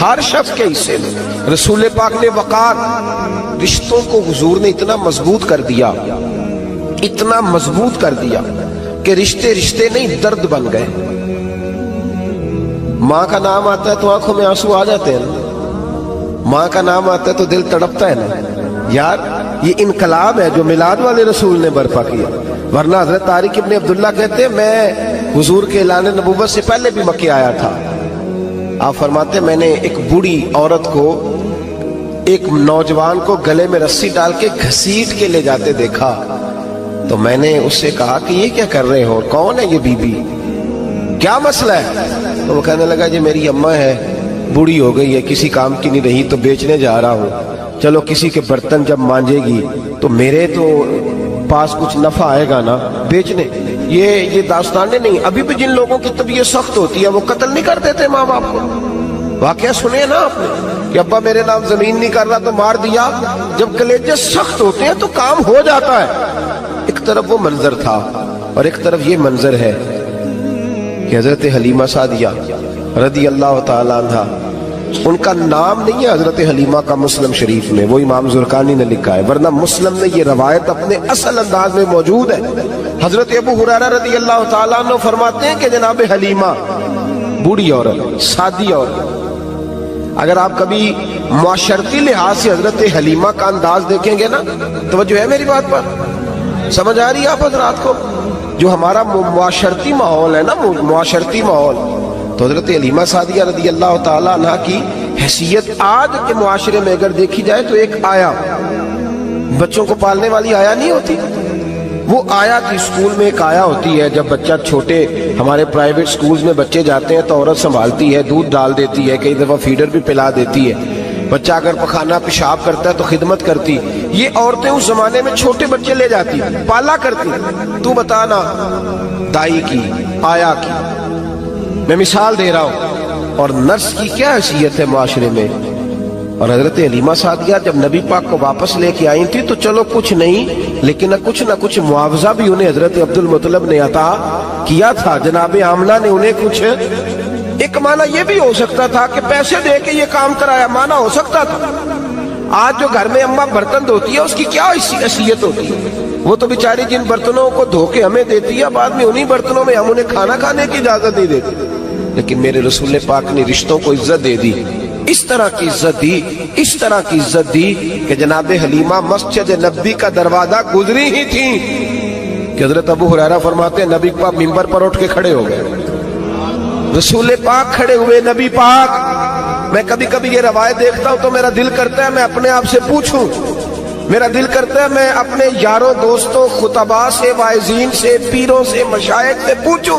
ہر شخص کے حصے میں۔ رسول پاک نے وقار، رشتوں کو حضور نے اتنا مضبوط کر دیا، اتنا مضبوط کر دیا کہ رشتے رشتے نہیں درد بن گئے۔ ماں کا نام آتا ہے تو آنکھوں میں آنسو آ جاتے ہیں، ماں کا نام آتا ہے تو دل تڑپتا ہے نا یار۔ یہ انقلاب ہے جو میلاد والے رسول نے برپا کیا، ورنہ حضرت طارق ابن عبداللہ کہتے ہیں میں حضور کے اعلان نبوت سے پہلے بھی مکے آیا تھا۔ آپ فرماتے ہیں میں نے ایک بوڑھی عورت کو، ایک نوجوان کو گلے میں رسی ڈال کے گھسیٹ کے لے جاتے دیکھا، تو میں نے اس سے کہا کہ یہ کیا کر رہے ہو، کون ہے یہ بی بی، کیا مسئلہ ہے؟ تو وہ کہنے لگا جی میری اماں ہے، بوڑھی ہو گئی ہے، کسی کام کی نہیں رہی تو بیچنے جا رہا ہوں، چلو کسی کے برتن جب مانجے گی تو میرے تو پاس کچھ نفع آئے گا نا بیچنے۔ یہ داستانیں نہیں، ابھی بھی جن لوگوں کی طبیعت سخت ہوتی ہے وہ قتل نہیں کر دیتے ماں باپ کو۔ واقعہ سنے نا آپ نے کہ ابا میرے نام زمین نہیں کر رہا تو مار دیا۔ جب کلیجے سخت ہوتے ہیں تو کام ہو جاتا ہے۔ ایک طرف وہ منظر تھا اور ایک طرف یہ منظر ہے کہ حضرت حلیمہ سعدیہ رضی اللہ تعالیٰ عنہ، ان کا نام نہیں ہے حضرت حلیمہ کا مسلم شریف میں، وہ امام زرقانی نے لکھا ہے، ورنہ مسلم میں یہ روایت اپنے اصل انداز میں موجود ہے۔ حضرت ابو ہریرہ رضی اللہ تعالیٰ عنہ فرماتے ہیں کہ جناب حلیمہ بوڑھی عورت، سادی عورت، اگر آپ کبھی معاشرتی لحاظ سے حضرت حلیمہ کا انداز دیکھیں گے نا، توجہ ہے میری بات پر، سمجھ آ رہی ہے آپ حضرات کو؟ جو ہمارا معاشرتی ماحول ہے نا، معاشرتی ماحول، تو حضرت حلیمہ سعدیہ رضی اللہ تعالیٰ عنہ کی حیثیت آج کے معاشرے میں اگر دیکھی جائے تو ایک آیا، بچوں کو پالنے والی آیا نہیں ہوتی، وہ آیا تھی۔ اسکول میں ایک آیا ہوتی ہے، جب بچہ چھوٹے ہمارے پرائیویٹ سکولز میں بچے جاتے ہیں تو عورت سنبھالتی ہے، دودھ ڈال دیتی ہے، کئی دفعہ فیڈر بھی پلا دیتی ہے، بچہ اگر پخانہ پیشاب کرتا ہے تو خدمت کرتی۔ یہ عورتیں اس زمانے میں چھوٹے بچے لے جاتی، پالا کرتی۔ تو بتانا دائی کی، آیا کی، میں مثال دے رہا ہوں، اور نرس کی کیا حیثیت ہے معاشرے میں۔ اور حضرت حلیمہ سعدیہ جب نبی پاک کو واپس لے کے آئی تھی تو چلو کچھ نہیں، لیکن نہ کچھ معاوضہ بھی انہیں حضرت عبد المطلب نے عطا کیا تھا، جناب آمنہ نے انہیں کچھ، ایک معنی یہ بھی ہو سکتا تھا کہ پیسے دے کے یہ کام کرایا، معنی ہو سکتا تھا۔ آج جو گھر میں اماں برتن دھوتی ہے اس کی کیا حیثیت ہوتی ہے؟ وہ تو بیچاری جن برتنوں کو دھو کے ہمیں دیتی ہے، بعد میں انہی برتنوں میں ہم انہیں کھانا کھانے کی اجازت نہیں دیتے۔ لیکن میرے رسول پاک نے رشتوں کو عزت دے دی، اس طرح کی عزت دی، اس طرح کی عزت دی کہ جناب حلیمہ مسجد نبی کا دروازہ گزری ہی تھی کہ حضرت ابو ہریرہ فرماتے ہیں نبی پاک منبر پر اٹھ کے کھڑے ہو گئے، رسول پاک کھڑے ہوئے، نبی پاک۔ میں کبھی کبھی یہ روایت دیکھتا ہوں تو میرا دل کرتا ہے میں اپنے آپ سے پوچھوں، میرا دل کرتا ہے میں اپنے یاروں دوستوں خطباء سے، واعظین سے، پیروں سے، مشائخ سے پوچھوں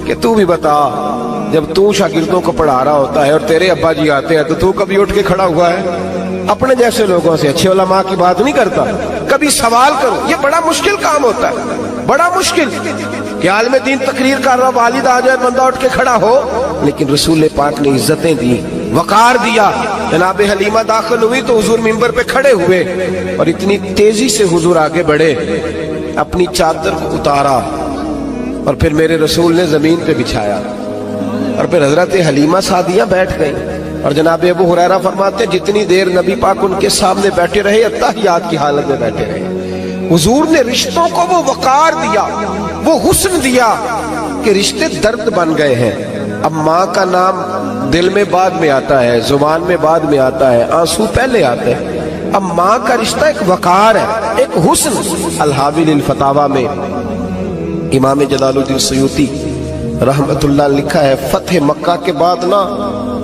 کہ تو بھی بتا، جب تو شاگردوں کو پڑھا رہا ہوتا ہے اور تیرے ابا جی آتے ہیں تو کبھی اٹھ کے کھڑا ہوا ہے؟ اپنے جیسے لوگوں سے، اچھے علماء کی بات نہیں کرتا، کبھی سوال کرو۔ یہ بڑا مشکل کام ہوتا ہے، بڑا مشکل کہ عالم دین تقریر کر رہا، والد آ جائے، بندہ اٹھ کے کھڑا ہو۔ لیکن رسول پاک نے عزتیں دی، وقار دیا۔ جناب حلیمہ داخل ہوئی تو حضور منبر پہ کھڑے ہوئے اور اتنی تیزی سے حضور آگے بڑھے، اپنی چادر کو اتارا اور پھر میرے رسول نے زمین پہ بچھایا، اور پھر حضرت حلیمہ سعدیہ بیٹھ گئی۔ اور جناب ابو ہریرہ فرماتے ہیں جتنی دیر نبی پاک ان کے سامنے بیٹھے رہے، اتحیات کی حالت میں بیٹھے رہے۔ حضور نے رشتوں کو وہ وقار دیا، وہ حسن دیا کہ رشتے درد بن گئے ہیں۔ اب ماں کا نام دل میں بعد میں آتا ہے، زبان میں بعد میں آتا ہے، آنسو پہلے آتے ہیں۔ اب ماں کا رشتہ ایک وقار ہے، ایک حسن۔ الحاوی للفتاوی میں امام جلال الدین سیوطی رحمت اللہ لکھا ہے، فتح مکہ کے بعد نا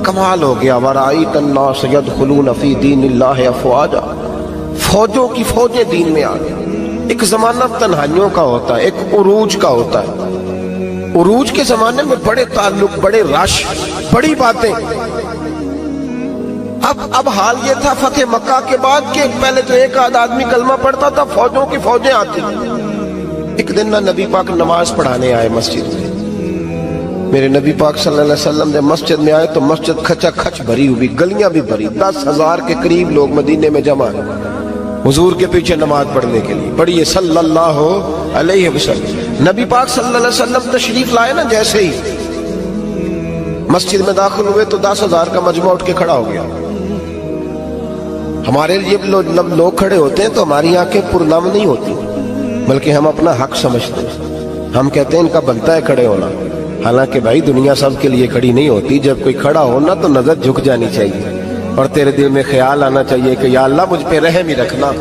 کمال ہو گیا، وَرَأَيْتَ النَّاسَ يَدْخُلُونَ فِي دِينِ اللَّهِ أَفْوَاجًا، فوجوں کی فوجیں دین میں آ گئی۔ ایک زمانہ تنہائیوں کا ہوتا ہے، ایک عروج کا ہوتا ہے۔ عروج کے زمانے میں بڑے تعلق، بڑے رش، بڑی باتیں۔ اب حال یہ تھا فتح مکہ کے بعد کہ پہلے تو ایک آدھ آدمی کلمہ پڑھتا تھا، فوجوں کی فوجیں آتی۔ ایک دن نبی پاک نماز پڑھانے آئے مسجد میں، میرے نبی پاک صلی اللہ علیہ وسلم جب مسجد میں آئے تو مسجد کھچا کھچ بھری ہوئی، گلیاں بھی بھری، 10,000 کے قریب لوگ مدینے میں جمع ہیں حضور کے پیچھے نماز پڑھنے کے لیے۔ پڑھیے صلی اللہ علیہ وسلم۔ نبی پاک صلی اللہ علیہ وسلم تشریف لائے نا، جیسے ہی مسجد میں داخل ہوئے تو 10,000 کا مجمع اٹھ کے کھڑا ہو گیا. ہمارے لیے لوگ کھڑے ہوتے ہیں تو ہماری آنکھیں پرنم نہیں ہوتی، بلکہ ہم اپنا حق سمجھتے ہیں. ہم کہتے ہیں ان کا بنتا ہے کھڑے ہونا. حالانکہ بھائی دنیا سب کے لیے کھڑی نہیں ہوتی. جب کوئی کھڑا ہونا تو نظر جھک جانی چاہیے اور تیرے دل میں خیال آنا چاہیے کہ یا اللہ مجھ پہ رحم ہی رکھنا،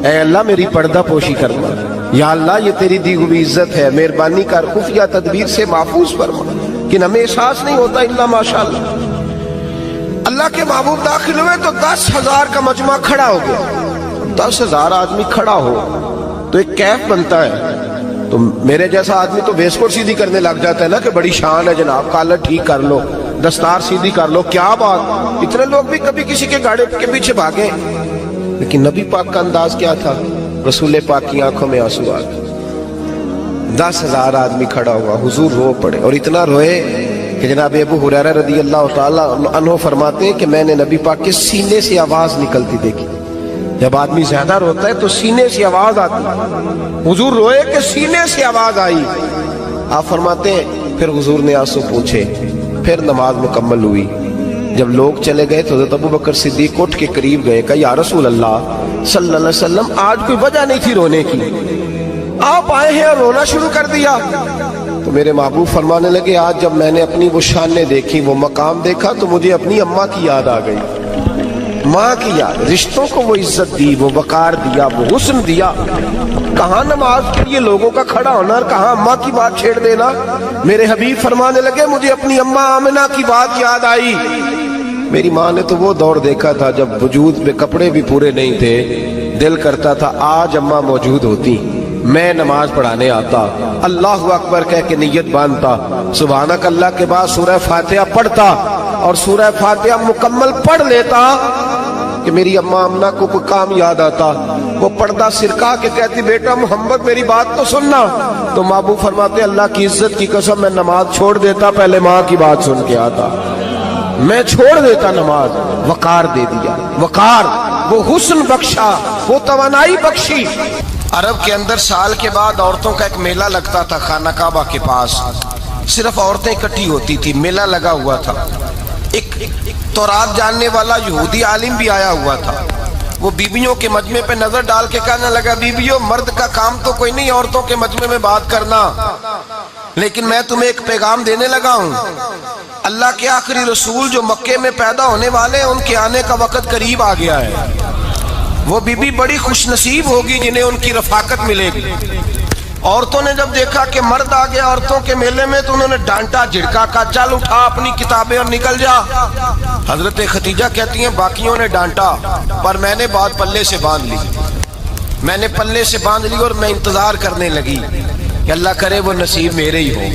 اے اللہ میری پردہ پوشی کرنا، یا اللہ یہ تیری دی ہوئی عزت ہے، مہربانی کر خفیہ تدبیر سے محفوظ فرما. کہ ہمیں احساس نہیں ہوتا الا ماشاءاللہ. اللہ کے محبوب داخل ہوئے تو 10,000 کا مجمع کھڑا ہو گیا. 10,000 آدمی کھڑا ہو تو ایک کیف بنتا ہے. تو میرے جیسا آدمی تو ویسکوٹ سیدھی کرنے لگ جاتا ہے نا کہ بڑی شان ہے جناب، کالر ٹھیک کر لو، دستار سیدھی کر لو، کیا بات. اتنے لوگ بھی کبھی کسی کے گاڑی کے پیچھے بھاگے. لیکن نبی پاک کا انداز کیا تھا؟ رسول پاک کی آنکھوں میں آنسو آ گئے. 10,000 آدمی کھڑا ہوا، حضور رو پڑے اور اتنا روئے کہ جناب ابو ہریرہ رضی اللہ تعالیٰ عنہ فرماتے ہیں کہ میں نے نبی پاک کے سینے سے آواز نکلتی دیکھی. جب آدمی زیادہ روتا ہے تو سینے سے آواز آتی. حضور روئے کہ سینے سے آواز آئی. آپ فرماتے ہیں پھر حضور نے آنسو پوچھے، پھر نماز مکمل ہوئی. جب لوگ چلے گئے تو حضرت ابوبکر صدیق اٹھ کے قریب گئے، کہا یا رسول اللہ صلی اللہ علیہ وسلم آج کوئی وجہ نہیں تھی رونے کی، آپ آئے ہیں اور رونا شروع کر دیا. تو میرے محبوب فرمانے لگے آج جب میں نے اپنی وہ شانیں دیکھی، وہ مقام دیکھا تو مجھے اپنی اماں کی یاد آ گئی. ماں کی یاد، رشتوں کو وہ عزت دی، وہ وقار دیا، وہ حسن دیا. کہاں نماز کے لیے لوگوں کا کھڑا ہونا اور کہاں اماں کی بات چھیڑ دینا. میرے حبیب فرمانے لگے مجھے اپنی اماں آمنہ کی بات یاد آئی. میری ماں نے تو وہ دور دیکھا تھا جب وجود میں کپڑے بھی پورے نہیں تھے، دل کرتا تھا آج اماں موجود ہوتی، میں نماز پڑھانے آتا، اللہ اکبر کہہ کے نیت باندھتا، سبحانک اللہ کے بعد سورہ فاتحہ پڑھتا اور سورہ فاتحہ مکمل پڑھ لیتا کہ میری اماں آمنہ کو کوئی کام یاد آتا. وہ پردہ سرکا کے کہتی بیٹا محمد میری بات تو سننا. تو محبوب فرماتے اللہ کی عزت کی قسم میں نماز چھوڑ دیتا، پہلے ماں کی بات سن کے آتا. میں چھوڑ دیتا نماز. وقار دے دیا، وقار، وہ حسن بخشا، وہ توانائی بخشی. عرب کے اندر سال کے بعد عورتوں کا ایک میلہ لگتا تھا خانہ کعبہ کے پاس. صرف عورتیں اکٹھی ہوتی تھی، میلہ لگا ہوا تھا. ایک تورات جاننے والا یہودی عالم بھی آیا ہوا تھا. وہ بیویوں کے مجمع پہ نظر ڈال کے کہنے لگا بیویوں مرد کا کام تو کوئی نہیں عورتوں کے مجمع میں بات کرنا، لیکن میں تمہیں ایک پیغام دینے لگا ہوں. اللہ کے آخری رسول جو مکے میں پیدا ہونے والے ہیں ان کے آنے کا وقت قریب آ گیا ہے. وہ بی بی بڑی خوش نصیب ہوگی جنہیں ان کی رفاقت ملے گی. عورتوں نے جب دیکھا کہ مرد آ گیا عورتوں کے میلے میں تو انہوں نے ڈانٹا جھڑکا، کہا چل اٹھا اپنی کتابیں اور نکل جا. حضرت خدیجہ کہتی ہیں باقیوں نے ڈانٹا پر میں نے بات پلے سے باندھ لی. میں نے پلے سے باندھ لی اور میں انتظار کرنے لگی کہ اللہ کرے وہ نصیب میرے ہی ہو،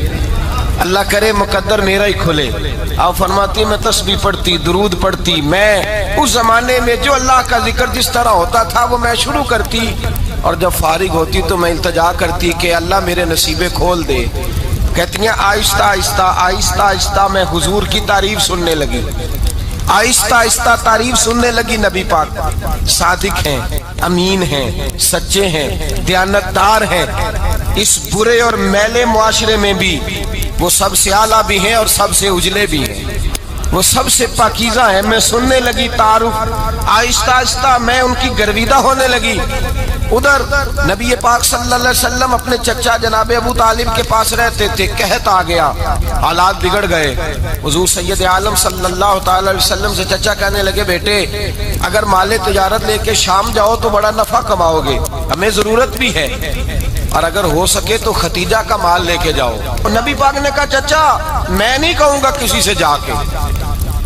اللہ کرے مقدر میرا ہی کھلے. آپ فرماتی میں تسبیح پڑھتی، درود پڑھتی. میں اس زمانے میں جو اللہ کا ذکر جس طرح ہوتا تھا وہ میں شروع کرتی اور جب فارغ ہوتی تو میں التجا کرتی کہ اللہ میرے نصیبے کھول دے. کہتی ہیں آہستہ آہستہ آہستہ آہستہ میں حضور کی تعریف سننے لگی. آہستہ آہستہ تعریف سننے لگی. نبی پاک صادق ہیں، امین ہیں، سچے ہیں، دیانتدار ہیں. اس برے اور میلے معاشرے میں بھی وہ سب سے اعلیٰ بھی ہیں اور سب سے اجلے بھی ہیں، وہ سب سے پاکیزہ ہیں. میں سننے لگی تعارف. آہستہ آہستہ میں ان کی گرویدہ ہونے لگی. ادھر نبی پاک صلی اللہ علیہ وسلم اپنے چچا جناب ابو طالب کے پاس رہتے تھے. قحط آ گیا، حالات بگڑ گئے. حضور سید عالم صلی اللہ تعالی علیہ وسلم سے چچا کہنے لگے بیٹے اگر مال تجارت لے کے شام جاؤ تو بڑا نفع کماؤ گے، ہمیں ضرورت بھی ہے، اور اگر ہو سکے تو ختیجہ کا مال لے کے جاؤ. اور نبی پاک نے کہا چچا میں نہیں کہوں گا کسی سے جا کے،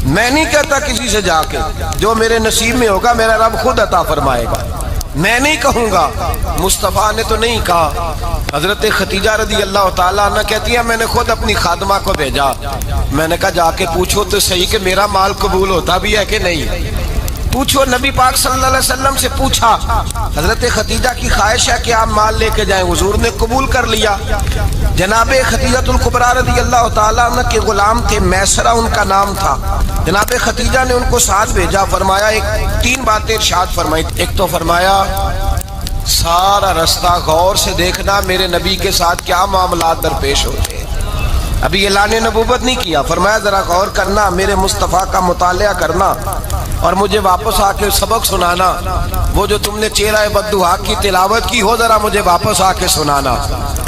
میں نہیں کہتا کسی سے جا کے، جو میرے نصیب میں ہوگا میرا رب خود عطا فرمائے گا، میں نہیں کہوں گا. مصطفیٰ نے تو نہیں کہا. حضرت ختیجہ رضی اللہ تعالیٰ عنہ کہتی ہے میں نے خود اپنی خادمہ کو بھیجا. میں نے کہا جا کے پوچھو تو صحیح کہ میرا مال قبول ہوتا بھی ہے کہ نہیں. پوچھو. نبی پاک صلی اللہ علیہ وسلم سے پوچھا. حضرت خدیجہ کی خواہش ہے کہ آپ مال لے کے جائیں. حضور نے قبول کر لیا. جناب خدیجہ الکبریٰ رضی اللہ تعالیٰ عنہ کے غلام تھے، میسرہ ان کا نام تھا. جناب خدیجہ نے ان کو ساتھ بھیجا. فرمایا تین باتیں ارشاد فرمائی. ایک تو فرمایا سارا رستہ غور سے دیکھنا میرے نبی کے ساتھ کیا معاملات درپیش ہوتے ہیں. ابھی اعلان نبوت نہیں کیا. فرمایا ذرا غور کرنا، میرے مصطفیٰ کا مطالعہ کرنا اور مجھے واپس آ کے سبق سنانا. وہ جو تم نے چہرہ بددعا کی تلاوت کی ہو ذرا مجھے واپس آ کے سنانا.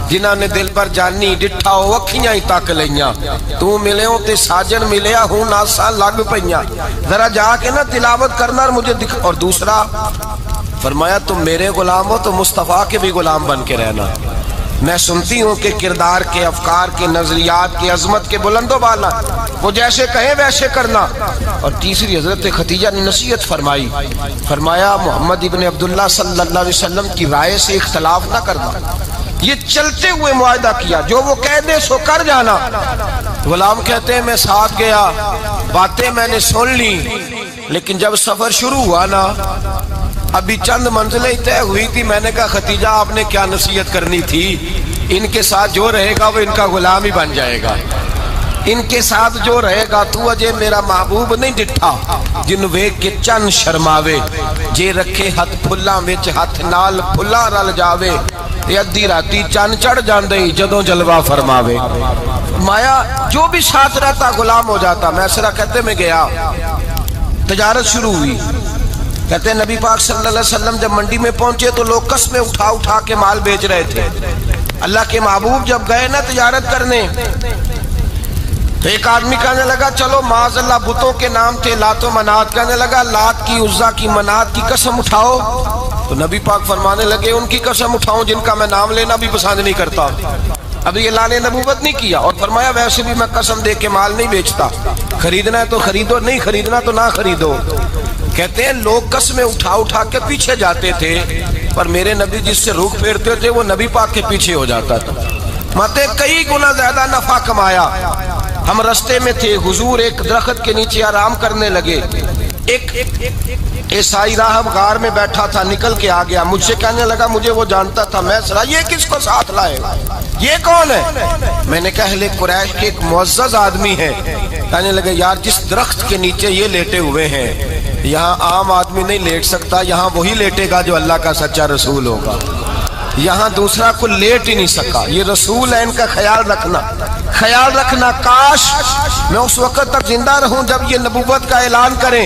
جنہاں نے دل پر جانی ڈٹھا ہو اکھیاں ہی تک لیاں، تو ملے ہوں تے ساجن ملیا ہوں ناساں لگ پئیاں. ذرا جا کے نا تلاوت کرنا اور مجھے دکھ. اور دوسرا فرمایا تم میرے غلام ہو تو مصطفیٰ کے بھی غلام بن کے رہنا. میں سنتی ہوں کہ کردار کے، افکار کے، نظریات کے، عظمت کے بلند و بالا، وہ جیسے کہیں ویسے کرنا. اور تیسری حضرت خدیجہ نے نصیحت فرمائی. فرمایا محمد ابن عبداللہ صلی اللہ علیہ وسلم کی رائے سے اختلاف نہ کرنا. یہ چلتے ہوئے معاہدہ کیا، جو وہ کہہ دے سو کر جانا. غلام کہتے ہیں میں ساتھ گیا، باتیں میں نے سن لی، لیکن جب سفر شروع ہوا نا ابھی چند منزلیں طے ہوئی تھی. میں نے کہا خدیجہ آپ نے کیا نصیحت کرنی تھی، ان کے ساتھ جو رہے گا وہ ان کا غلام ہی بن جائے گا. ان کے ساتھ جو رہے گا تو اجے میرا محبوب نہیں ڈٹھا جن ویکھ کے چن شرماوے. جے رکھے ہاتھ پھلاں وچ ہاتھ نال پھلاں رل جاوے، ادھی راتی چن چڑھ جاندے جدوں جلوہ فرماوے. مایا جو بھی ساتھ رہتا غلام ہو جاتا. میں اسرا کہتے میں گیا، تجارت شروع ہوئی. کہتے ہیں نبی پاک صلی اللہ علیہ وسلم جب منڈی میں پہنچے تو لوگ قسمیں اٹھا اٹھا کے مال بیچ رہے تھے. اللہ کے محبوب جب گئے نا تجارت کرنے تو ایک آدمی کہنے لگا چلو معاذ اللہ بتوں کے نام تھے لات و منات، کہنے لگا لات کی، عزا کی، منات کی قسم اٹھاؤ. تو نبی پاک فرمانے لگے ان کی قسم اٹھاؤں جن کا میں نام لینا بھی پسند نہیں کرتا. ابھی اعلان نبوت نہیں کیا. اور فرمایا ویسے بھی میں قسم دے کے مال نہیں بیچتا، خریدنا ہے تو خریدو، نہیں خریدنا تو نہ خریدو. کہتے ہیں لوگ قسمیں اٹھا اٹھا کے پیچھے جاتے تھے، پر میرے نبی جس سے رخ پھیرتے تھے وہ نبی پاک کے پیچھے ہو جاتا تھا. ماتے کئی گنا زیادہ نفع کمایا. ہم رستے میں تھے، حضور ایک درخت کے نیچے آرام کرنے لگے. ایک عیسائی راہب غار میں بیٹھا تھا، نکل کے آ گیا. مجھ سے کہنے لگا مجھے وہ جانتا تھا. میں سنا یہ کس کو ساتھ لائے، یہ کون ہے؟ میں نے کہا اہل قریش کے ایک معزز آدمی ہے. کہنے لگے یار جس درخت کے نیچے یہ لیٹے ہوئے ہیں یہاں عام آدمی نہیں لیٹ سکتا، یہاں وہی لیٹے گا جو اللہ کا سچا رسول ہوگا. یہاں دوسرا کوئی لیٹ ہی نہیں سکا. یہ رسول ہے، ان کا خیال رکھنا، خیال رکھنا. کاش میں اس وقت تک زندہ رہوں جب یہ نبوت کا اعلان کریں.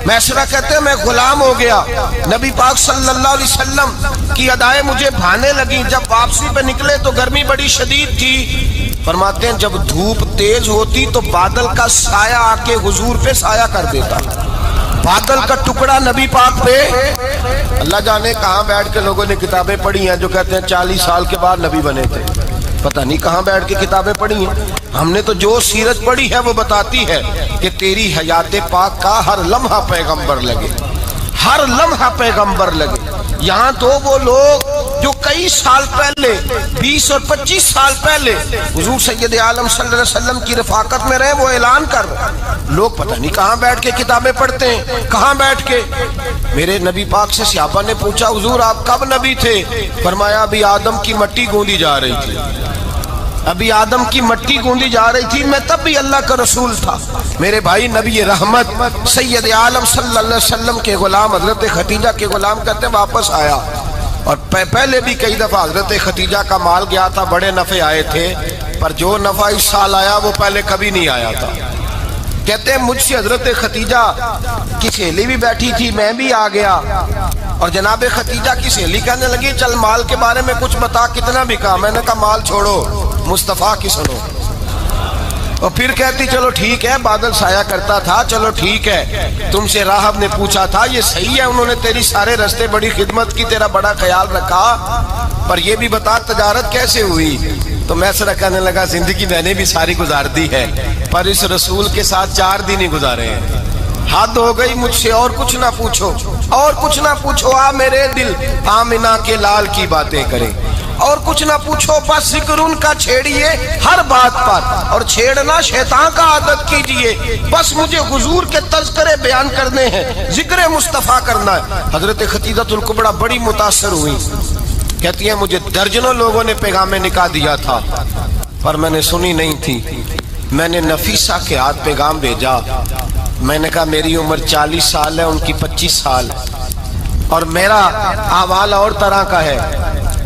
میں اسرا کہتے ہیں میں غلام ہو گیا. نبی پاک صلی اللہ علیہ وسلم کی ادائیں مجھے بھانے لگی. جب واپسی پہ نکلے تو گرمی بڑی شدید تھی. فرماتے ہیں جب دھوپ تیز ہوتی تو بادل کا سایہ آ کے حضور پہ سایہ کر دیتا. بادل کا ٹکڑا نبی پاک پہ. اللہ جانے کہاں بیٹھ کے لوگوں نے کتابیں پڑھی ہیں جو کہتے ہیں 40 سال کے بعد نبی بنے تھے. پتہ نہیں کہاں بیٹھ کے کتابیں پڑھی ہیں. ہم نے تو جو سیرت پڑھی ہے وہ بتاتی ہے کہ تیری حیات پاک کا ہر لمحہ پیغمبر لگے، ہر لمحہ پیغمبر لگے. یہاں تو وہ لوگ جو کئی سال پہلے 20 اور 25 سال پہلے حضور سید عالم صلی اللہ علیہ وسلم کی رفاقت میں رہے وہ اعلان کر رہے. لوگ پتہ نہیں کہاں بیٹھ کے کتابیں پڑھتے ہیں، کہاں بیٹھ کے. میرے نبی پاک سے صحابہ نے پوچھا حضور آپ کب نبی تھے؟ فرمایا ابھی آدم کی مٹی گوندی جا رہی تھی، ابھی آدم کی مٹی گوندی جا رہی تھی، میں تب بھی اللہ کا رسول تھا. میرے بھائی نبی رحمت سید عالم صلی اللہ علیہ وسلم کے غلام حضرت خدیجہ کے غلام کہتے ہیں واپس آیا. اور پہلے بھی کئی دفعہ حضرت خدیجہ کا مال گیا تھا، بڑے نفع آئے تھے، پر جو نفع اس سال آیا وہ پہلے کبھی نہیں آیا تھا. کہتے ہیں مجھ سے حضرت خدیجہ کی سہیلی بھی بیٹھی تھی، میں بھی آ گیا. اور جناب خدیجہ کی سہیلی کہنے لگی چل مال کے بارے میں کچھ بتا، کتنا بھی کہا. میں نے کہا مال چھوڑو، مصطفیٰ کی سنو. اور پھر کہتی چلو ٹھیک ہے، بادل سایہ کرتا تھا، چلو ٹھیک ہے. تم سے راہب نے پوچھا تھا یہ صحیح ہے، انہوں نے تیری سارے رستے بڑی خدمت کی، تیرا بڑا خیال رکھا، پر یہ بھی بتا تجارت کیسے ہوئی؟ تو میں سر کہنے لگا زندگی میں نے بھی ساری گزار دی ہے، پر اس رسول کے ساتھ 4 دن ہی گزارے ہیں. حد ہو گئی مجھ سے، اور کچھ نہ پوچھو، اور کچھ نہ پوچھو. آ میرے دل آمنہ کے لال کی باتیں کرے، اور کچھ نہ پوچھو، بس ذکر ان کا چھیڑیے ہر بات پر، اور چھیڑنا شیطان کا عادت کیجئے. بس مجھے حضور کے تذکرے بیان کرنے ہیں، ذکر مصطفیٰ کرنا ہے. حضرت خدیجہ الکبریٰ بڑی متاثر ہوئی. کہتی ہیں مجھے درجنوں لوگوں نے پیغام نکاح دیا تھا پر میں نے سنی نہیں تھی. میں نے نفیسہ کے ہاتھ پیغام بھیجا. میں نے کہا میری عمر 40 سال ہے، ان کی 25 سال، اور میرا احوال اور طرح کا ہے.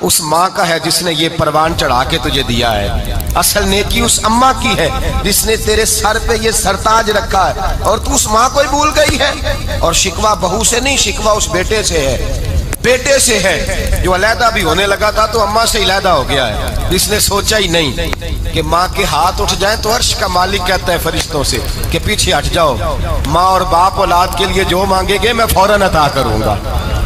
اس ماں کا ہے جس نے یہ پروان چڑھا کے تجھے دیا ہے، اصل نیکی اس اماں کی ہے جس نے تیرے سر پہ یہ سرتاج رکھا ہے، اور تو اس ماں کو ہی بھول گئی ہے۔ اور شکوہ بہو سے نہیں، شکوہ اس بیٹے سے ہے، بیٹے سے ہے جو علیحدہ بھی ہونے لگا تھا تو اماں سے علیحدہ ہو گیا ہے، جس نے سوچا ہی نہیں کہ ماں کے ہاتھ اٹھ جائیں تو عرش کا مالک کہتا ہے فرشتوں سے کہ پیچھے ہٹ جاؤ، ماں اور باپ اولاد کے لیے جو مانگے گے میں فوراً عطا کروں گا،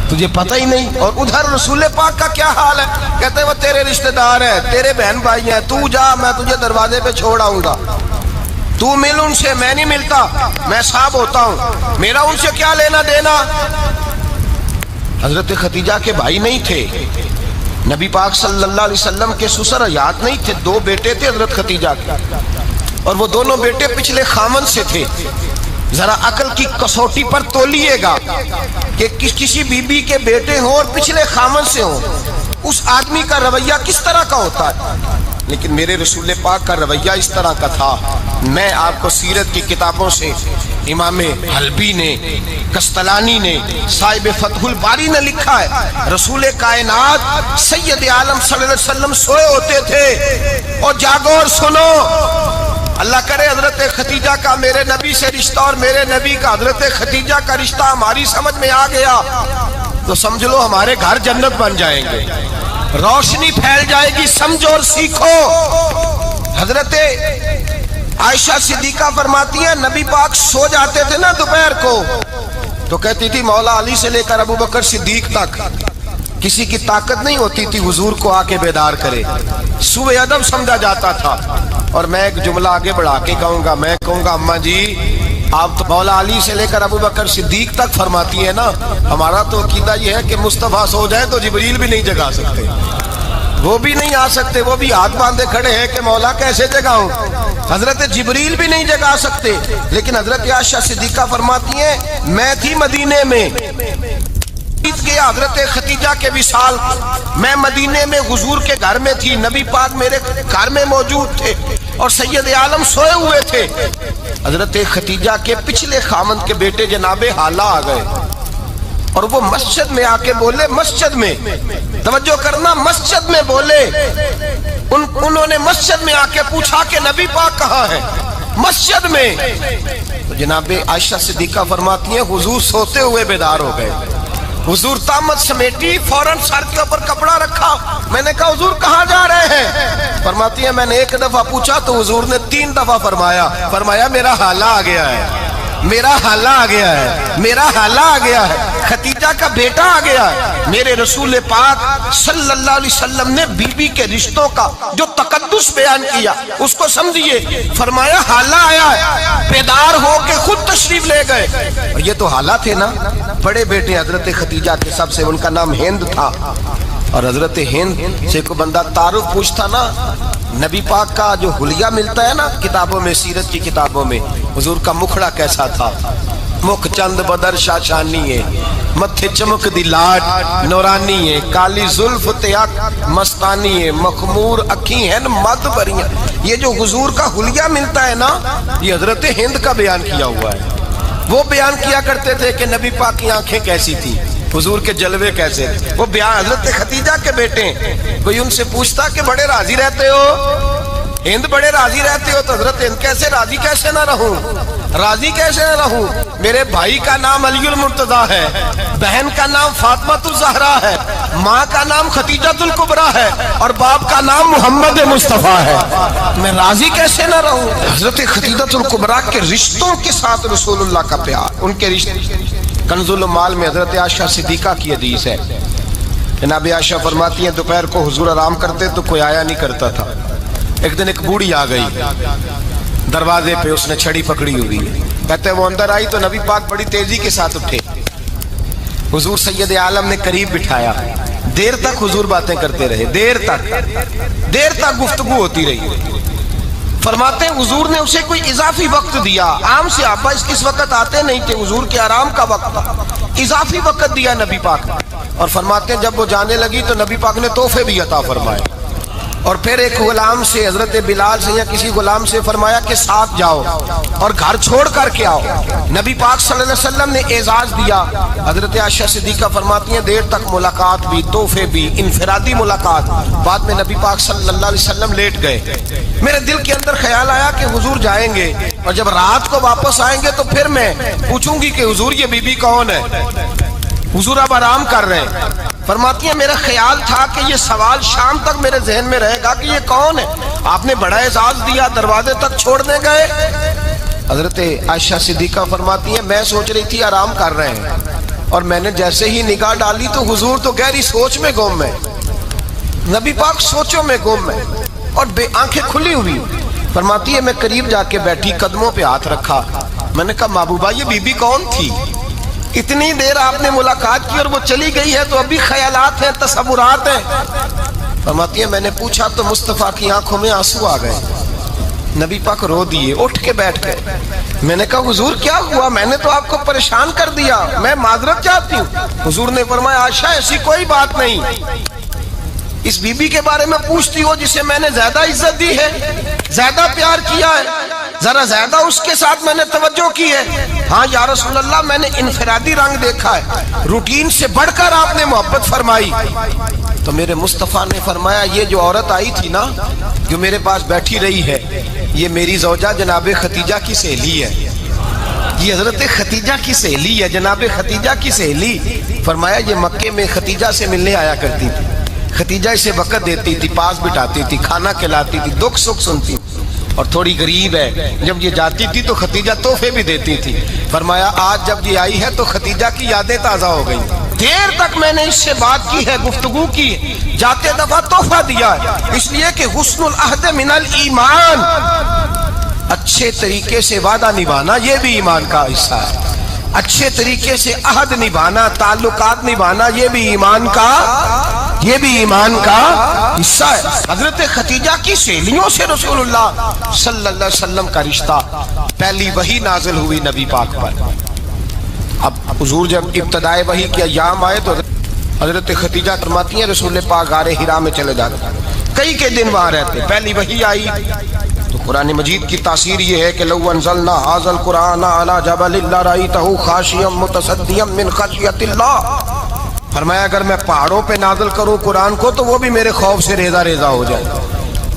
تجھے پتہ ہی نہیں۔ اور ادھر رسول پاک کا کیا حال ہے، کہتے ہیں وہ تیرے رشتہ دار ہیں، تیرے بہن بھائی ہیں، تو جا میں تجھے دروازے پہ چھوڑ آؤں گا، تو مل ان سے، میں نہیں ملتا، میں صاحب ہوتا ہوں، میرا ان سے کیا لینا دینا۔ حضرت خدیجہ کے بھائی نہیں تھے، نبی پاک صلی اللہ علیہ وسلم کے سسر حیات نہیں تھے، دو بیٹے تھے حضرت خدیجہ کے، اور وہ دونوں بیٹے پچھلے خامن سے تھے۔ ذرا عقل کی کسوٹی پر تولیے گا کہ کسی بی بی کے بیٹے ہوں اور پچھلے خامن سے ہوں، اس آدمی کا رویہ کس طرح کا ہوتا ہے، لیکن میرے رسول پاک کا رویہ اس طرح کا تھا۔ میں آپ کو سیرت کی کتابوں سے امام حلبی نے، کستلانی نے، صاحب فتح الباری نے لکھا ہے، رسول کائنات سید عالم صلی اللہ علیہ وسلم سوئے ہوتے تھے اور جاگو اور سنو، اللہ کرے حضرت خدیجہ کا میرے نبی سے رشتہ اور میرے نبی کا حضرت خدیجہ کا رشتہ ہماری سمجھ میں آ گیا تو سمجھ لو ہمارے گھر جنت بن جائیں گے، روشنی پھیل جائے گی، سمجھو اور سیکھو۔ حضرت عائشہ صدیقہ فرماتی ہیں نبی پاک سو جاتے تھے نا دوپہر کو تو کہتی تھی مولا علی سے لے کر ابو بکر صدیق تک کسی کی طاقت نہیں ہوتی تھی حضور کو آ کے بیدار کرے، سوء ادب سمجھا جاتا تھا۔ اور میں ایک جملہ آگے بڑھا کے کہوں گا، میں کہوں گا اماں جی آپ تو مولا علی سے لے کر ابو بکر صدیق تک فرماتی ہیں نا، ہمارا تو عقیدہ یہ ہے کہ مصطفیٰ سو جائے تو جبریل بھی نہیں جگا سکتے، وہ بھی نہیں آ سکتے، وہ بھی ہاتھ باندھے کھڑے ہیں کہ مولا کیسے جگاؤں، حضرت جبریل بھی نہیں جگا سکتے۔ لیکن حضرت عائشہ صدیقہ فرماتی ہیں میں تھی مدینے میں، گیا حضرت خدیجہ کے وصال، میں مدینے میں حضور کے گھر میں تھی، نبی پاک میرے گھر میں موجود تھے اور سید عالم سوئے ہوئے تھے۔ حضرت خدیجہ کے پچھلے خامند کے بیٹے جناب حالہ آ گئے اور وہ مسجد میں آ کے بولے، مسجد میں توجہ کرنا، مسجد میں بولے، انہوں نے مسجد میں آ کے پوچھا کہ نبی پاک کہاں ہے، مسجد میں۔ تو جناب عائشہ صدیقہ فرماتی ہیں حضور سوتے ہوئے بیدار ہو گئے، حضور طامت سمیٹی، فوراً سر کے اوپر کپڑا رکھا، میں نے کہا حضور کہاں جا رہے ہیں، فرماتی ہیں میں نے ایک دفعہ پوچھا تو حضور نے 3 دفعہ فرمایا میرا حالہ آ گیا ہے، میرا حالہ آ گیا ہے، میرا حالہ آ گیا ہے، خدیجہ کا بیٹا آ گیا ہے۔ میرے رسول پاک صلی اللہ علیہ وسلم نے بی بی کے رشتوں کا جو تقدس بیان کیا اس کو سمجھیے، فرمایا حالہ آیا ہے، بیدار ہو کے خود تشریف لے گئے۔ اور یہ تو حالہ تھے نا، بڑے بیٹے حضرت خدیجہ کے، سب سے ان کا نام ہند تھا، اور حضرت ہند سے کوئی بندہ تعارف پوچھتا نا، نبی پاک کا جو حلیہ ملتا ہے نا کتابوں میں، سیرت کی کتابوں میں، حضور کا مکھڑا کیسا تھا، مکھ چند بدر شاشانی ہے، متھے چمک دی لاٹ نورانی ہے، کالی زلف تیاک مستانی ہے، مخمور اکھی ہیں مد بریاں۔ یہ جو حضور کا حلیہ ملتا ہے نا یہ حضرت ہند کا بیان کیا ہوا ہے۔ وہ بیان کیا کرتے تھے کہ نبی پاک کی آنکھیں کیسی تھی، حضور کے جلوے کیسے، وہ بیان حضرت خدیجہ کے بیٹے ہیں۔ کوئی ان سے پوچھتا کہ بڑے راضی رہتے ہو، ہند بڑے راضی رہتے ہو، تو حضرت ہند کیسے راضی کیسے نہ رہوں، راضی کیسے نہ رہوں، میرے بھائی کا نام علی المرتضیٰ ہے، بہن کا نام فاطمہ الزہرا ہے، ماں کا نام خدیجہ الکبریٰ ہے اور باپ کا نام محمد مصطفیٰ ہے، میں راضی کیسے نہ رہوں۔ حضرت خدیجہ الکبریٰ کے رشتوں کے ساتھ رسول اللہ کا پیار، ان کے رشتے۔ کنز المال میں حضرت عائشہ صدیقہ کی حدیث ہے، جناب عائشہ فرماتی ہیں دوپہر کو حضور آرام کرتے تو کوئی آیا نہیں کرتا تھا، ایک دن ایک بوڑھی آ گئی دروازے پہ، اس نے چھڑی پکڑی ہوئی ہے، کہتے ہیں وہ اندر آئی تو نبی پاک بڑی تیزی کے ساتھ اٹھے، حضور سید عالم نے قریب بٹھایا، دیر تک حضور باتیں کرتے رہے، دیر تک گفتگو ہوتی رہی۔ فرماتے ہیں حضور نے اسے کوئی اضافی وقت دیا، عام صحابہ اس وقت آتے نہیں تھے، حضور کے آرام کا وقت تھا، اضافی وقت دیا نبی پاک نے، اور فرماتے ہیں جب وہ جانے لگی تو نبی پاک نے تحفے بھی عطا فرمائے، اور پھر ایک غلام سے, حضرت بلال سے یا کسی غلام سے فرمایا کہ ساتھ جاؤ اور گھر چھوڑ کر کے آؤ. نبی پاک صلی اللہ علیہ وسلم نے اعزاز دیا. حضرت عائشہ صدیقہ فرماتی ہیں دیر تک ملاقات بھی, تحفے بھی, انفرادی ملاقات. بعد میں نبی پاک صلی اللہ علیہ وسلم لیٹ گئے. میرے دل کے اندر خیال آیا کہ حضور جائیں گے اور جب رات کو واپس آئیں گے تو پھر میں پوچھوں گی کہ حضور یہ بی بی کون ہے, حضور اب آرام کر رہے ہیں. فرماتی ہیں میرا خیال تھا کہ یہ سوال شام تک میرے ذہن میں رہے گا کہ یہ کون ہے, آپ نے بڑا اعزاز دیا, دروازے تک چھوڑنے گئے. حضرت عائشہ صدیقہ فرماتی ہیں میں سوچ رہی تھی آرام کر رہے ہیں, اور میں نے جیسے ہی نگاہ ڈالی تو حضور تو گہری سوچ میں گم ہے, نبی پاک سوچوں میں گم ہے اور آنکھیں کھلی ہوئی. فرماتی ہے میں قریب جا کے بیٹھی, قدموں پہ ہاتھ رکھا. میں نے کہا محبوبہ یہ بی بی کون تھی؟ اتنی دیر آپ نے ملاقات کی اور وہ چلی گئی ہے تو ابھی خیالات ہیں, تصورات ہیں. فرماتی ہے میں نے پوچھا تو مصطفیٰ کی آنکھوں میں آنسو آ گئے. نبی پاک رو دیے, اٹھ کے بیٹھ گئے. میں نے کہا حضور کیا ہوا؟ میں نے تو آپ کو پریشان کر دیا, میں معذرت چاہتی ہوں. حضور نے فرمایا عائشہ ایسی کوئی بات نہیں, اس بی بی کے بارے میں پوچھتی ہو جسے میں نے زیادہ عزت دی ہے, زیادہ پیار کیا ہے, ذرا زیادہ اس کے ساتھ میں نے توجہ کی ہے. ہاں یا رسول اللہ میں نے انفرادی رنگ دیکھا ہے, روٹین سے بڑھ کر آپ نے محبت فرمائی. تو میرے مصطفیٰ نے فرمایا یہ جو عورت آئی تھی نا, جو میرے پاس بیٹھی رہی ہے, یہ میری زوجہ جناب خدیجہ کی سہیلی ہے. یہ حضرت خدیجہ کی سہیلی ہے, جناب خدیجہ کی سہیلی. فرمایا یہ مکے میں خدیجہ سے ملنے آیا کرتی تھی, خدیجہ اسے وقت دیتی تھی, پاس بٹھاتی تھی, کھانا کھلاتی تھی, دکھ سکھ سنتی, اور تھوڑی غریب ہے. جب یہ جاتی تھی تو خدیجہ تحفے بھی دیتی تھی. فرمایا آج جب یہ آئی ہے تو خدیجہ کی یادیں تازہ ہو گئی. دیر تک میں نے اس سے بات کی ہے, گفتگو کی, جاتے دفعہ تحفہ دیا ہے, اس لیے کہ حسن العہد من الایمان, اچھے طریقے سے وعدہ نبھانا یہ بھی ایمان کا حصہ ہے. اچھے طریقے سے عہد نبھانا, تعلقات نبھانا یہ بھی ایمان کا حصہ ہے. حضرت خدیجہ کی سہیلیوں سے رسول اللہ صلی اللہ علیہ وسلم کا رشتہ. پہلی وحی نازل ہوئی نبی پاک پر. اب حضور جب ابتدائے وحی کے ایام آئے تو حضرت خدیجہ فرماتی ہیں رسول پاک غار حرا میں چلے جاتے, کئی کے دن وہاں رہتے. پہلی وحی آئی تو قرآن مجید کی تاثیر یہ ہے کہ لو انزلنا ھذا القرآن علی جبل لرأیتہ خاشعا متصدعا من خشیۃ اللہ. فرمایا اگر میں پہاڑوں پہ نازل کروں قرآن کو تو وہ بھی میرے خوف سے ریزہ ریزہ ہو جائے.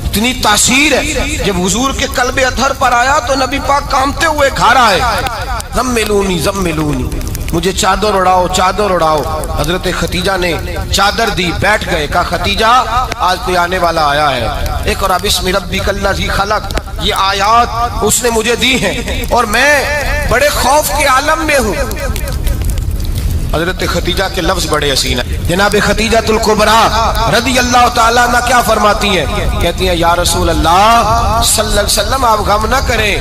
اتنی تاثیر ہے. جب حضور کے قلب اطہر پر آیا تو نبی پاک کامتے ہوئے گھر آئے, زملونی زملونی, مجھے چادر اڑاؤ چادر اڑاؤ. حضرت خدیجہ نے چادر دی, بیٹھ گئے. کہا خدیجہ آج کوئی آنے والا آیا ہے, اقرأ بسم ربک الذی خلق, یہ آیات اس نے مجھے دی ہیں اور میں بڑے خوف کے عالم میں ہوں. حضرت خدیجہ کے لفظ بڑے حسین ہیں. جناب خدیجہ الکبریٰ رضی اللہ تعالیٰ عنہ کیا فرماتی ہیں؟ کہتی ہیں یا رسول اللہ صلی اللہ علیہ وسلم آپ غم نہ کریں,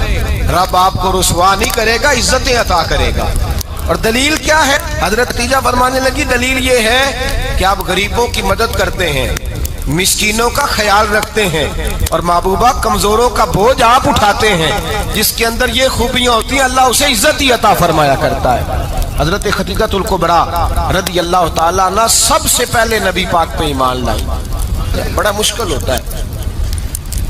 رب آپ کو رسوا نہیں کرے گا, عزتیں عطا کرے گا. اور دلیل کیا ہے؟ حضرت خدیجہ فرمانے لگی دلیل یہ ہے کہ آپ غریبوں کی مدد کرتے ہیں, مسکینوں کا خیال رکھتے ہیں, اور محبوبہ کمزوروں کا بوجھ آپ اٹھاتے ہیں. جس کے اندر یہ خوبیاں ہوتی ہیں اللہ اسے عزت ہی عطا فرمایا کرتا ہے. حضرت خدیجہ الکبریٰ رضی اللہ تعالیٰ عنہ سب سے پہلے نبی پاک پہ ایمان لائی. بڑا مشکل ہوتا ہے.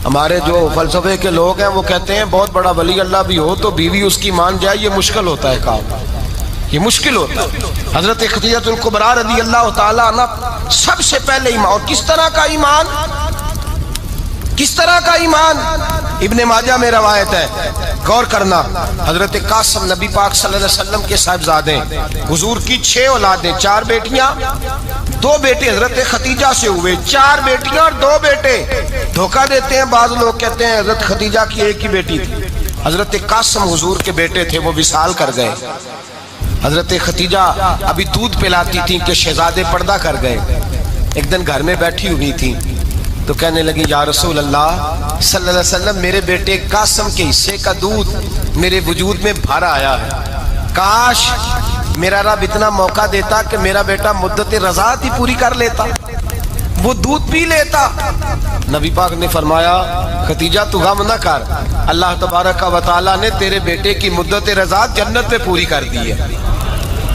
ہمارے جو فلسفے کے لوگ ہیں وہ کہتے ہیں بہت بڑا ولی اللہ بھی ہو تو بیوی اس کی مان جائے, یہ مشکل ہوتا ہے کام, یہ مشکل ہوتا ہے. حضرت خدیجہ الکبریٰ رضی اللہ تعالیٰ عنہ سب سے پہلے ایمان. اور کس طرح کا ایمان؟ کس طرح کا ایمان؟ ابن ماجہ میں روایت ہے, غور کرنا. حضرت قاسم نبی پاک صلی اللہ علیہ وسلم کے صاحبزادے, حضور کی 6 اولادیں, 4 بیٹیاں 2 بیٹے حضرت خدیجہ سے ہوئے, 4 بیٹیاں اور 2 بیٹے. دھوکہ دیتے ہیں بعض لوگ, کہتے ہیں حضرت خدیجہ کی ایک ہی بیٹی تھی. حضرت قاسم حضور کے بیٹے تھے, وہ وصال کر گئے. حضرت خدیجہ ابھی دودھ پلاتی تھیں کہ شہزادے پردہ کر گئے. ایک دن گھر میں بیٹھی ہوئی تھی تو کہنے لگی یا رسول اللہ صلی اللہ علیہ وسلم میرے بیٹے قاسم کے حصے کا دودھ میرے وجود میں بھر آیا ہے, کاش میرا رب اتنا موقع دیتا کہ میرا بیٹا مدت رضاعت ہی پوری کر لیتا, وہ دودھ پی لیتا. نبی پاک نے فرمایا خدیجہ تو غم نہ کر, اللہ تبارک و تعالیٰ نے تیرے بیٹے کی مدت رضاعت جنت میں پوری کر دی ہے.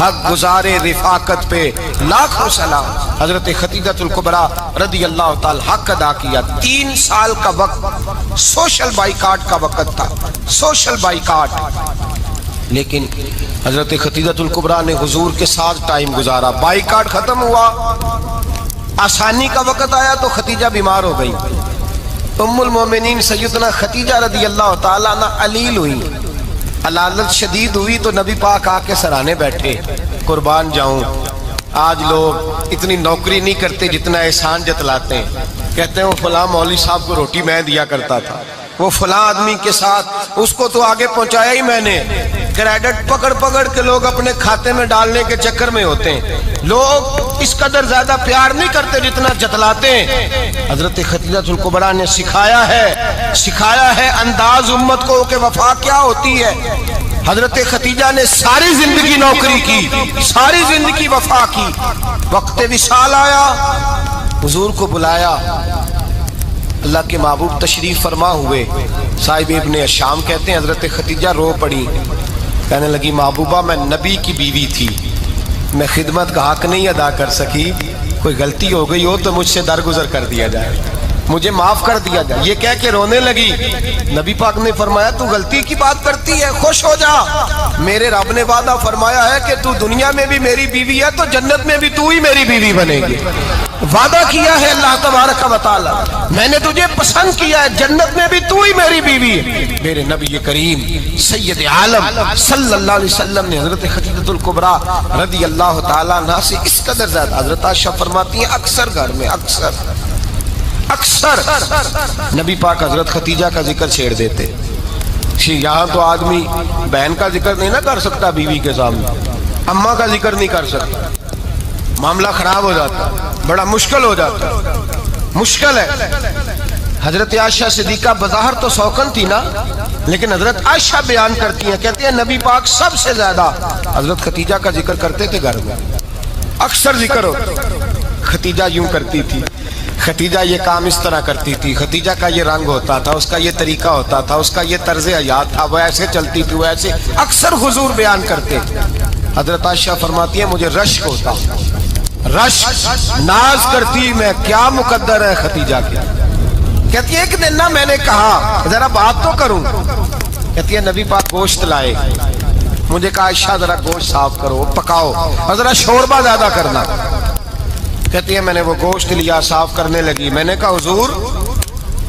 حق گزارے رفاقت پہ لاکھوں سلام۔ حضرت خدیجہ الکبریٰ رضی اللہ تعالی حق ادا کیا۔ 3 سال کا وقت سوشل بائیکاٹ کا وقت تھا، سوشل بائیکاٹ، لیکن حضرت خدیجہ الکبریٰ نے حضور کے ساتھ ٹائم گزارا۔ بائیکاٹ ختم ہوا، آسانی کا وقت آیا تو خدیجہ بیمار ہو گئی۔ ام المومنین سیدنا خدیجہ رضی اللہ تعالیٰ عنہ علیل ہوئی، علالت شدید ہوئی تو نبی پاک آ کے سرانے بیٹھے۔ قربان جاؤں، آج لوگ اتنی نوکری نہیں کرتے جتنا احسان جتلاتے ہیں۔ کہتے ہیں وہ فلاں مولوی صاحب کو روٹی میں دیا کرتا تھا، وہ فلاں آدمی کے ساتھ اس کو تو آگے پہنچایا ہی میں نے۔ کریڈٹ پکڑ پکڑ کے لوگ اپنے کھاتے میں ڈالنے کے چکر میں ہوتے ہیں۔ لوگ اس قدر زیادہ پیار نہیں کرتے جتنا جتلاتے ہیں۔ حضرت خدیجہ الکبریٰ نے سکھایا ہے انداز امت کو کہ وفا کیا ہوتی ہے۔ حضرت خدیجہ نے ساری زندگی نوکری کی، ساری زندگی وفا کی۔ وقت وصال آیا، حضور کو بلایا، اللہ کے محبوب تشریف فرما ہوئے۔ صاحب ابن الشام کہتے ہیں حضرت خدیجہ رو پڑی، کہنے لگی محبوبہ میں نبی کی بیوی تھی، میں خدمت کا حق نہیں ادا کر سکی، کوئی غلطی ہو گئی ہو تو مجھ سے درگزر کر دیا جائے، مجھے معاف کر دیا جائے۔ یہ کہہ کے رونے لگی۔ نبی پاک نے فرمایا تو غلطی کی بات کرتی ہے، خوش ہو جا، میرے رب نے وعدہ فرمایا ہے کہ تو دنیا میں بھی میری بیوی ہے تو جنت میں بھی تو ہی میری بیوی بنے گی۔ وعدہ کیا ہے اللہ تبارک و تعالی، میں نے تجھے پسند کیا ہے، جنت میں بھی تو ہی میری بیوی ہے۔ میرے نبی کریم سید عالم صلی اللہ علیہ وسلم نے حضرت خدیجہ الکبریٰ رضی اللہ تعالیٰ عنہ سے اس قدر زیادہ، حضرت عائشہ فرماتی ہیں اکثر گھر میں اکثر نبی پاک حضرت خدیجہ کا ذکر چھیڑ دیتے۔ یہاں تو آدمی بہن کا ذکر نہیں نہ کر سکتا بیوی کے سامنے، اماں کا ذکر نہیں کر سکتا، معاملہ خراب ہو جاتا، بڑا مشکل ہو جاتا، مشکل ہے۔ حضرت عائشہ صدیقہ بظاہر تو سوکن تھی نا، لیکن حضرت عائشہ بیان کرتی ہیں، کہتی ہیں نبی پاک سب سے زیادہ حضرت خدیجہ کا ذکر کرتے تھے گھر میں، اکثر ذکر ہوتا۔ خدیجہ یوں کرتی تھی، خدیجہ یہ کام اس طرح کرتی تھی، خدیجہ کا یہ رنگ ہوتا تھا، اس کا یہ طریقہ ہوتا تھا، اس کا یہ طرز حیات تھا، وہ ایسے چلتی تھی، وہ ایسے، اکثر حضور بیان کرتے۔ حضرت عائشہ فرماتی ہیں مجھے رشک ہوتا، رشک، ناز کرتی میں، کیا مقدر ہے خدیجہ کے۔ کہتی ہے ایک دن نا میں نے کہا ذرا بات تو کروں، کہتی ہے نبی پاک گوشت لائے، مجھے کہا عائشہ ذرا گوشت صاف کرو، پکاؤ اور ذرا شوربہ زیادہ کرنا۔ کہتی ہے میں نے وہ گوشت لیا، صاف کرنے لگی، میں نے کہا حضور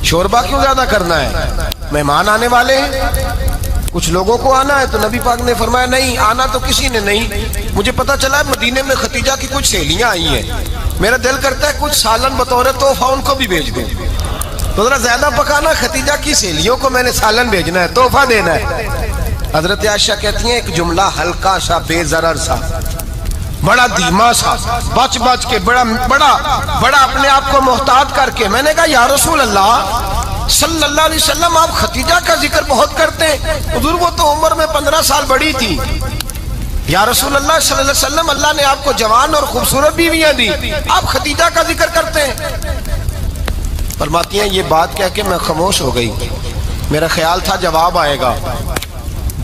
شوربہ کیوں زیادہ کرنا ہے، مہمان آنے والے ہیں، کچھ لوگوں کو آنا ہے۔ تو نبی پاک نے فرمایا نہیں، آنا تو کسی نے نہیں، مجھے پتا چلا ہے مدینے میں خدیجہ کی کچھ سہیلیاں آئی ہیں، میرا دل کرتا ہے کچھ سالن بطور تحفہ ان کو بھی بھیج دوں، تو ذرا زیادہ پکانا، خدیجہ کی سہیلیوں کو میں نے سالن بھیجنا ہے، تحفہ دینا ہے۔ حضرت عائشہ کہتی ہیں ایک جملہ ہلکا سا، بے ضرر سا، بڑا دھیما سا، بچ بچ کے، بڑا اپنے آپ کو محتاط کر کے، میں نے کہا یا رسول اللہ صلی اللہ علیہ وسلم آپ خدیجہ کا ذکر بہت کرتے ہیں، حضور وہ تو عمر میں 15 سال بڑی تھی۔ یا رسول اللہ صلی اللہ علیہ وسلم اللہ نے آپ کو جوان اور خوبصورت بیویاں دی، آپ خدیجہ کا ذکر کرتے ہیں۔ فرماتی ہیں یہ بات کہہ کے میں خاموش ہو گئی، میرا خیال تھا جواب آئے گا،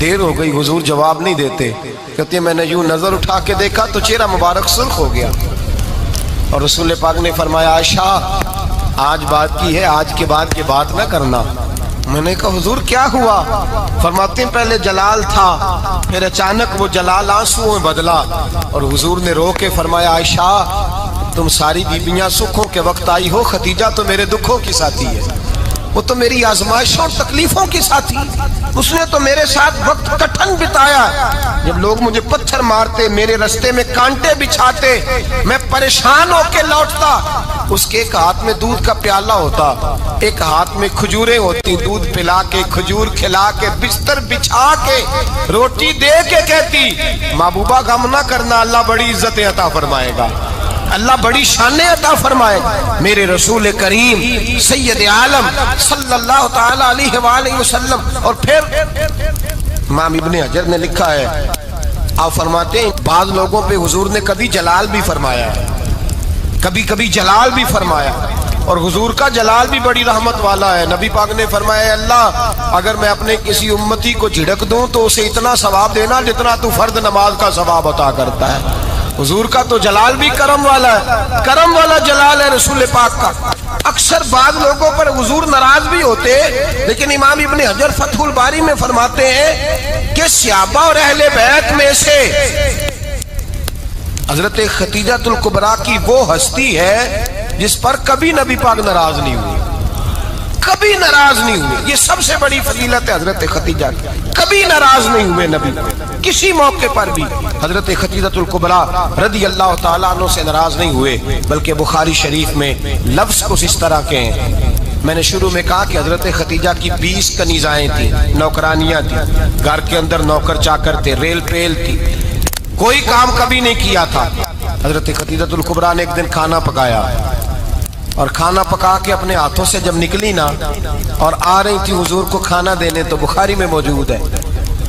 دیر ہو گئی، حضور جواب نہیں دیتے۔ کہتے ہیں میں نے یوں نظر اٹھا کے دیکھا تو چہرہ مبارک سرخ ہو گیا، اور رسول پاک نے فرمایا عائشہ آج بات کی ہے، آج کے بعد یہ بات نہ کرنا۔ میں نے کہا حضور کیا ہوا؟ فرماتے ہیں پہلے جلال تھا، پھر اچانک وہ جلال آنسوؤں میں بدلا، اور حضور نے رو کے فرمایا عائشہ تم ساری بیویاں سکھوں کے وقت آئی ہو، خدیجہ تو میرے دکھوں کی ساتھی ہے، وہ تو میری آزمائشوں اور تکلیفوں کی ساتھی، اس نے تو میرے ساتھ وقت کٹھن بتایا، جب لوگ مجھے پتھر مارتے، میرے رستے میں کانٹے بچھاتے، میں پریشان ہو کے لوٹتا، اس کے ایک ہاتھ میں دودھ کا پیالہ ہوتا، ایک ہاتھ میں کھجوریں ہوتی، دودھ پلا کے، کھجور کھلا کے، بستر بچھا کے، روٹی دے کے کہتی محبوبہ غم نہ کرنا، اللہ بڑی عزت عطا فرمائے گا، اللہ بڑی شان عطا فرمائے۔ میرے رسول کریم سید عالم صلی اللہ تعالی علیہ وآلہ وسلم۔ اور پھر امام ابن حجر نے لکھا ہے، آپ فرماتے ہیں بعض لوگوں پہ حضور نے کبھی جلال بھی فرمایا ہے، کبھی کبھی جلال بھی فرمایا، اور حضور کا جلال بھی بڑی رحمت والا ہے. نبی پاک نے فرمایا اللہ اگر میں اپنے کسی امتی کو جھڑک دوں تو اسے اتنا ثواب دینا جتنا تو فرض نماز کا ثواب عطا کرتا ہے. حضور کا تو جلال بھی کرم والا ہے, کرم والا جلال ہے رسول پاک کا. اکثر بعض لوگوں پر حضور ناراض بھی ہوتے, لیکن امام ابن حجر فتح الباری میں فرماتے ہیں کہ صحابہ اور اہل بیت میں سے حضرت خدیجہ الکبریٰ کی وہ ہستی ہے جس پر کبھی نبی پاک ناراض نہیں ہوئے, کبھی ناراض نہیں ہوئے. یہ سب سے بڑی فضیلت ہے حضرت خدیجہ کی, کبھی ناراض نہیں ہوئے نبی کسی موقع پر بھی. حضرت خدیجہ الکبریٰ رضی اللہ تعالیٰ عنہ سے ناراض نہیں ہوئے, بلکہ بخاری شریف میں لفظ کچھ اس طرح کے ہیں. میں نے شروع میں کہا کہ حضرت خدیجہ کی 20 کنیزائیں تھیں, نوکرانیاں تھیں, گھر کے اندر نوکر چاکر تھے, ریل پیل تھی, کوئی کام کبھی نہیں کیا تھا. حضرت خدیجہ الکبریٰ نے ایک دن کھانا پکایا اور کھانا پکا کے اپنے ہاتھوں سے جب نکلی نا اور آ رہی تھی حضور کو کھانا دینے, تو بخاری میں موجود ہے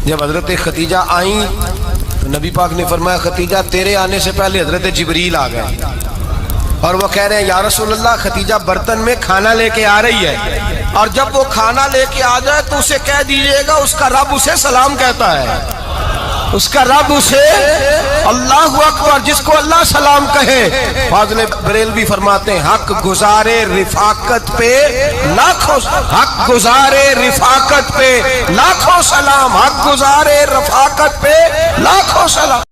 جب حضرت خدیجہ آئیں تو نبی پاک نے فرمایا خدیجہ تیرے آنے سے پہلے حضرت جبریل آ گئے, اور وہ کہہ رہے ہیں یا رسول اللہ خدیجہ برتن میں کھانا لے کے آ رہی ہے, اور جب وہ کھانا لے کے آ جائے تو اسے کہہ دیجئے گا اس کا رب اسے سلام کہتا ہے, اس کا رب اسے اللہ اکبر, جس کو اللہ سلام کہے. فاضل بریلوی فرماتے ہیں حق گزارے رفاقت پہ لاکھوں, حق گزارے رفاقت پہ لاکھوں سلام, حق گزارے رفاقت پہ لاکھوں سلام.